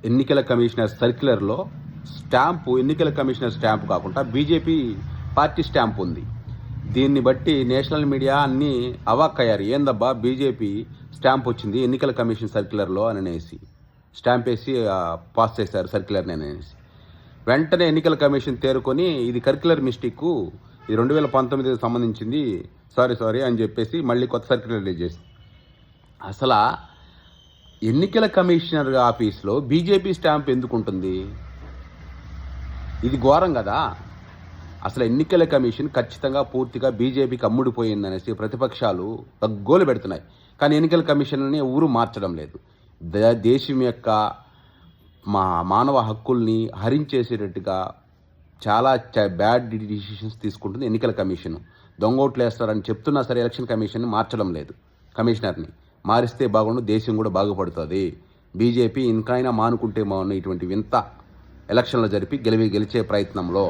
ఎన్నికల commissioner సర్క్యులర్లో stamp ఎన్నికల commissioner stamp కాకుండా బీజేపీ పార్టీ స్టాంప్ ఉంది. దీన్ని బట్టి నేషనల్ మీడియా అన్నీ అవాక్కయ్యారు. ఏందబ్బా బీజేపీ స్టాంప్ వచ్చింది ఎన్నికల కమిషన్ సర్క్యులర్లో అని అనేసి స్టాంప్ వేసి పాస్ చేశారు సర్క్యులర్ని అనేసి. వెంటనే ఎన్నికల కమిషన్ తేరుకొని ఇది కర్క్యులర్ మిస్టేక్, ఇది 2019 సంబంధించింది, సారీ అని చెప్పేసి మళ్ళీ కొత్త సర్క్యులర్ రిలీజ్ చేసింది. అసలు ఎన్నికల కమిషనర్ ఆఫీస్లో బీజేపీ స్టాంప్ ఎందుకు ఉంటుంది? ఇది ఘోరం కదా. అసలు ఎన్నికల కమిషన్ ఖచ్చితంగా పూర్తిగా బీజేపీకి అమ్ముడిపోయిందనేసి ప్రతిపక్షాలు గగ్గోలు పెడుతున్నాయి. కానీ ఎన్నికల కమిషన్ని ఊరు మార్చడం లేదు. దేశం యొక్క మానవ హక్కుల్ని హరించేసేటట్టుగా చాలా బ్యాడ్ డిసిషన్స్ తీసుకుంటుంది ఎన్నికల కమిషన్. దొంగోట్లు వేస్తారని చెప్తున్నా సరే ఎలక్షన్ కమిషన్ని మార్చడం లేదు. కమిషనర్ని మారిస్తే బాగుండు, దేశం కూడా బాగుపడుతుంది. బీజేపీ ఇంకైనా మానుకుంటే బాగుండు ఇటువంటి వింత ఎలక్షన్లు జరిపి గెలిచే ప్రయత్నంలో.